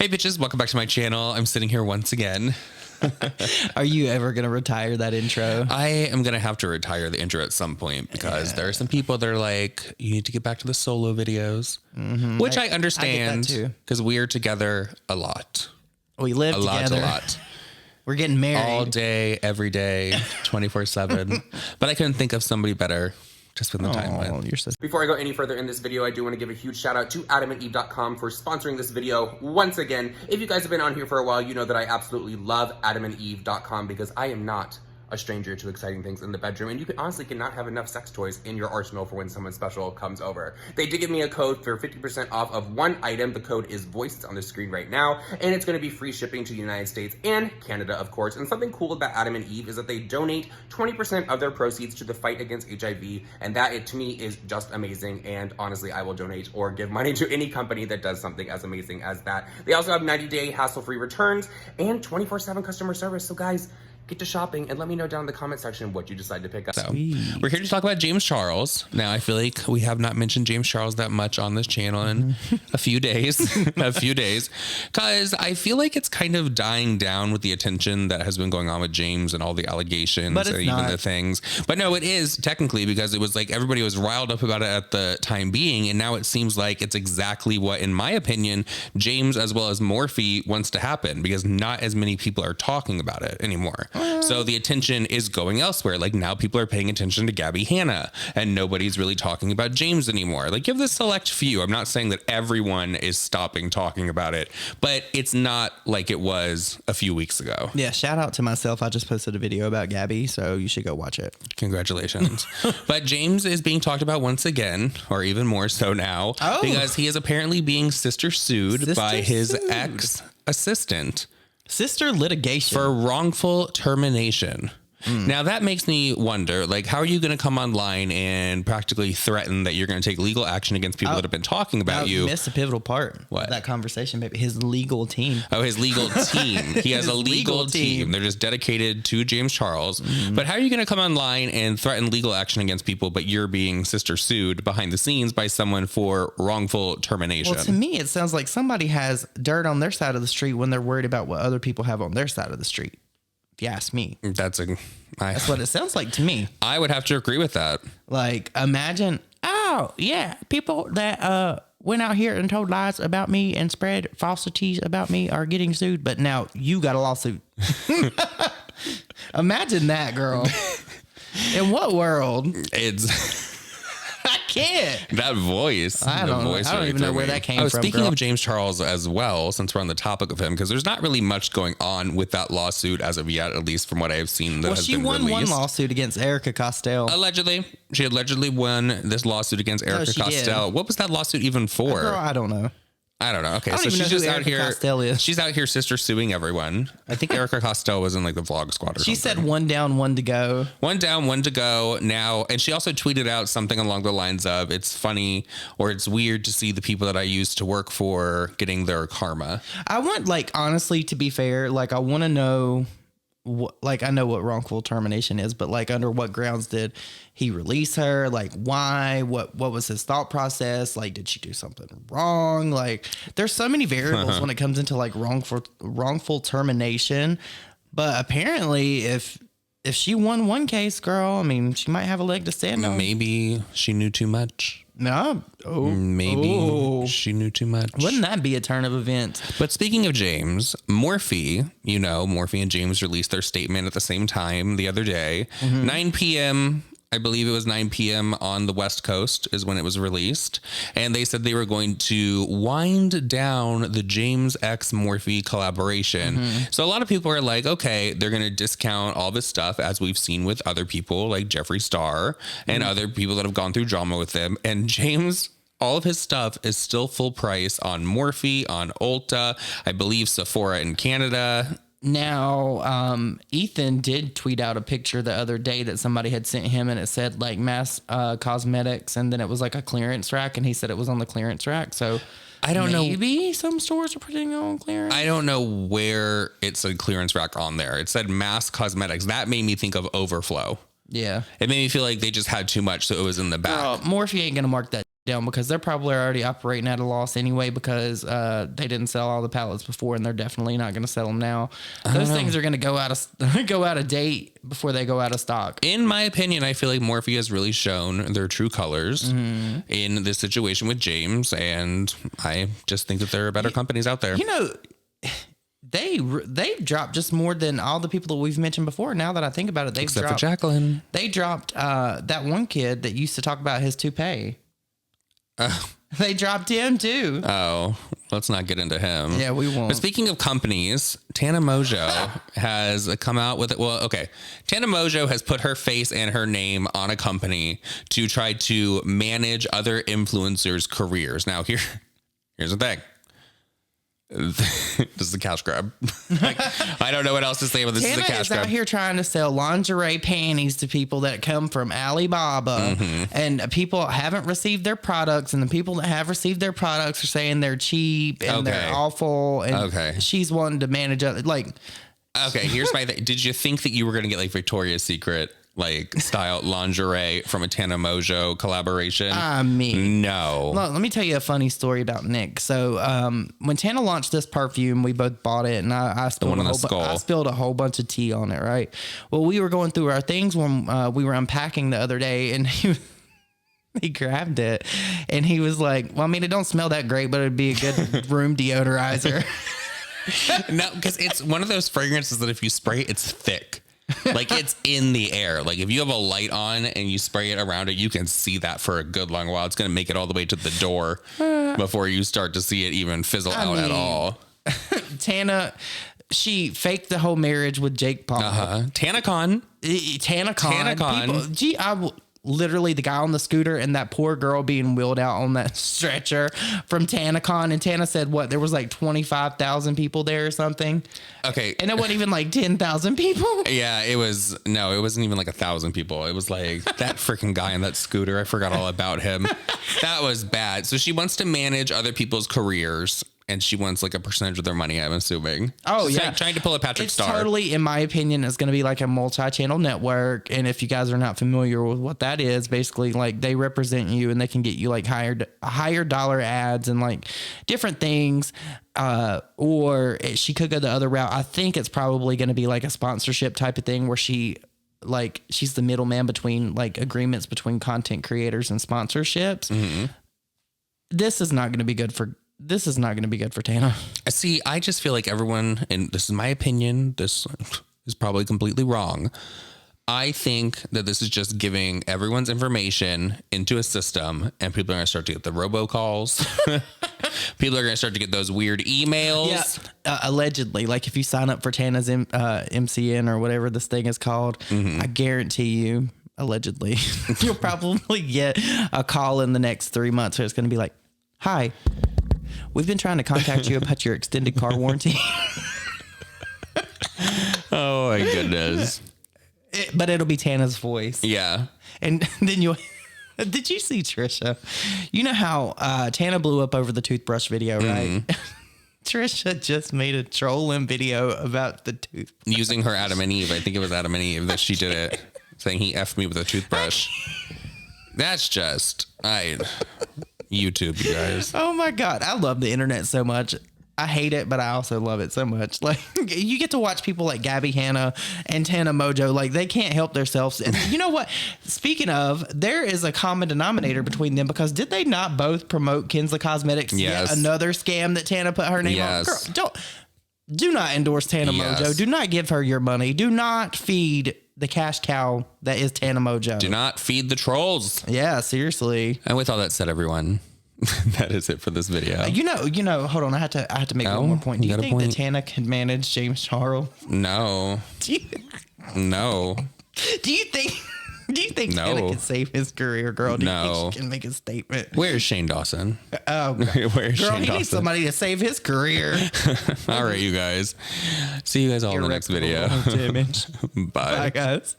Hey bitches, welcome back to my channel. I'm sitting here once again. Are you ever going to retire that intro? I am going to have to retire the intro at some point because there are some people that are like, you need to get back to the solo videos, which I understand because we are together a lot. We live together. A lot. We're getting married. All day, every day, 24/7. But I couldn't think of somebody better to spend the time with. Before I go any further in this video, I do want to give a huge shout out to adamandeve.com for sponsoring this video once again. If you guys have been on here for a while, you know that I absolutely love adamandeve.com because I am not a stranger to exciting things in the bedroom, and you honestly cannot have enough sex toys in your arsenal for when someone special comes over. They did give me a code for 50% off of one item. The code is VOICE. It's on the screen right now, and it's going to be free shipping to the United States and Canada, of course. And something cool about Adam and Eve is that they donate 20% of their proceeds to the fight against HIV, and that, to me, is just amazing. And honestly, I will donate or give money to any company that does something as amazing as that. They also have 90-day hassle-free returns and 24/7 customer service. So guys, get to shopping and let me know down in the comment section what you decide to pick up. So, we're here to talk about James Charles. Now, I feel like we have not mentioned James Charles that much on this channel in a few days, because I feel like it's kind of dying down with the attention that has been going on with James and all the allegations and even the things. But no, it is technically, because it was like everybody was riled up about it at the time being, and now it seems like it's exactly what, in my opinion, James as well as Morphe wants to happen, because not as many people are talking about it anymore. So the attention is going elsewhere. Like now people are paying attention to Gabby Hanna and nobody's really talking about James anymore. Like, give this select few. I'm not saying that everyone is stopping talking about it, but it's not like it was a few weeks ago. Yeah. Shout out to myself. I just posted a video about Gabby, so you should go watch it. Congratulations. But James is being talked about once again, or even more so now, because he is apparently being sister sued by his ex-assistant. Sister litigation for wrongful termination. Now that makes me wonder, like, how are you going to come online and practically threaten that you're going to take legal action against people that have been talking about you? Missed a pivotal part of that conversation, baby. His legal team. Oh, his legal team. He has a legal team. They're just dedicated to James Charles. But how are you going to come online and threaten legal action against people, but you're being sister sued behind the scenes by someone for wrongful termination? Well, to me, it sounds like somebody has dirt on their side of the street when they're worried about what other people have on their side of the street. If you ask me, that's what it sounds like to me. I would have to agree with that. Like, imagine, people that went out here and told lies about me and spread falsities about me are getting sued, but now you got a lawsuit. Imagine that, girl. In what world? I can't. That voice. I don't even know where that came from. Speaking of James Charles as well, since we're on the topic of him, because there's not really much going on with that lawsuit as of yet, at least from what I have seen. That she won one lawsuit against Erica Costello. Allegedly. She allegedly won this lawsuit against Erica Costello. What was that lawsuit even for? Girl, I don't know. Okay, so she's just out here. She's out here sister suing everyone. I think Erica Costello was in like the vlog squad or something. She said one down, one to go. One down, one to go now. And she also tweeted out something along the lines of, it's funny or it's weird to see the people that I used to work for getting their karma. I want, like, honestly, to be fair, like, I want to know, I know what wrongful termination is, but like, under what grounds did he release her? Like, why? What was his thought process? Like, did she do something wrong? Like, there's so many variables when it comes into like wrongful termination. But apparently, if she won one case, girl, I mean, she might have a leg to stand on. Maybe she knew too much. No. Maybe she knew too much. Wouldn't that be a turn of events? But speaking of James, Morphe, Morphe and James released their statement at the same time the other day. 9 p.m., I believe it was 9 p.m. on the West Coast is when it was released. And they said they were going to wind down the James X Morphe collaboration. So a lot of people are like, okay, they're going to discount all this stuff, as we've seen with other people like Jeffree Star and other people that have gone through drama with them. And James, all of his stuff is still full price on Morphe, on Ulta, I believe Sephora in Canada. Now, Ethan did tweet out a picture the other day that somebody had sent him, and it said like Mass Cosmetics, and then it was like a clearance rack, and he said it was on the clearance rack. So I don't know. Maybe some stores are putting it on clearance. I don't know where it's a clearance rack on there. It said Mass Cosmetics. That made me think of Overflow. Yeah. It made me feel like they just had too much, so it was in the back. Morphe ain't going to mark that down because they're probably already operating at a loss anyway because they didn't sell all the pallets before and they're definitely not going to sell them now. Those things are going to go out of date before they go out of stock. In my opinion, I feel like Morphe has really shown their true colors in this situation with James, and I just think that there are better companies out there. You know, they've dropped just more than all the people that we've mentioned before. Now that I think about it, Except for Jacqueline. They dropped that one kid that used to talk about his toupee. They dropped him too. Oh, let's not get into him. Yeah, we won't. But speaking of companies, Tana Mongeau has come out with it. Well, okay. Tana Mongeau has put her face and her name on a company to try to manage other influencers' careers. Now, here's the thing. This is a cash grab. I don't know what else to say, but this Tana is a cash grab. out here trying to sell lingerie panties to people that come from Alibaba, and people haven't received their products, and the people that have received their products are saying they're cheap and they're awful. And she's wanting to manage it. Like, okay, here's my thing. Did you think that you were going to get like Victoria's Secret like style lingerie from a Tana Mongeau collaboration? I mean, no. Look, let me tell you a funny story about Nick. So when Tana launched this perfume, we both bought it, and I spilled a whole bunch of tea on it, right? Well, we were going through our things when we were unpacking the other day, and he grabbed it, and he was like, well, I mean, it don't smell that great, but it'd be a good room deodorizer. No, because it's one of those fragrances that if you spray it, it's thick. Like it's in the air. Like if you have a light on and you spray it around it, you can see that for a good long while. It's going to make it all the way to the door before you start to see it even fizzle out at all. Tana, she faked the whole marriage with Jake Paul. TanaCon. TanaCon. Literally the guy on the scooter and that poor girl being wheeled out on that stretcher from TanaCon. And Tana said, what, there was like 25,000 people there or something. Okay. And it wasn't even like 10,000 people. Yeah, it wasn't even like 1,000 people. It was like that freaking guy on that scooter. I forgot all about him. That was bad. So she wants to manage other people's careers. And she wants like a percentage of their money, I'm assuming. Oh, she's yeah. Trying to pull a Patrick Star. Totally, in my opinion, is going to be like a multi-channel network. And if you guys are not familiar with what that is, basically like they represent you and they can get you like higher dollar ads and like different things. Or she could go the other route. I think it's probably going to be like a sponsorship type of thing where she's the middleman between like agreements between content creators and sponsorships. Mm-hmm. This is not going to be good for Tana. See, I just feel like everyone, and this is my opinion, this is probably completely wrong. I think that this is just giving everyone's information into a system, and people are going to start to get the robocalls. People are going to start to get those weird emails. Yeah, allegedly. Like if you sign up for Tana's MCN or whatever this thing is called, I guarantee you, allegedly, you'll probably get a call in the next 3 months where it's going to be like, hi, we've been trying to contact you about your extended car warranty. Oh my goodness. But it'll be Tana's voice. Yeah. And then did you see Trisha? You know how Tana blew up over the toothbrush video, right? Trisha just made a trolling video about the toothbrush. Using her Adam and Eve. I think it was Adam and Eve that she did it. Saying he effed me with a toothbrush. That's just, YouTube, you guys. Oh my God. I love the internet so much. I hate it, but I also love it so much. Like you get to watch people like Gabby Hanna and Tana Mongeau. Like they can't help themselves. And you know what? Speaking of, there is a common denominator between them because did they not both promote Kinsley Cosmetics? Yes. Yet another scam that Tana put her name on. Girl, do not endorse Tana Mongeau. Do not give her your money. Do not feed the cash cow that is Tana Mongeau. Do not feed the trolls. Yeah, seriously. And with all that said, everyone, that is it for this video. You know, hold on. I have to make one more point. Do you think that Tana can manage James Charles? No. No. Do you think Tana can save his career, girl? Do you think she can make a statement? Where's Shane Dawson? Oh, Where's girl, Shane Dawson? He needs somebody to save his career. All right, you guys. See you guys all in the next video. Bye. Bye, guys.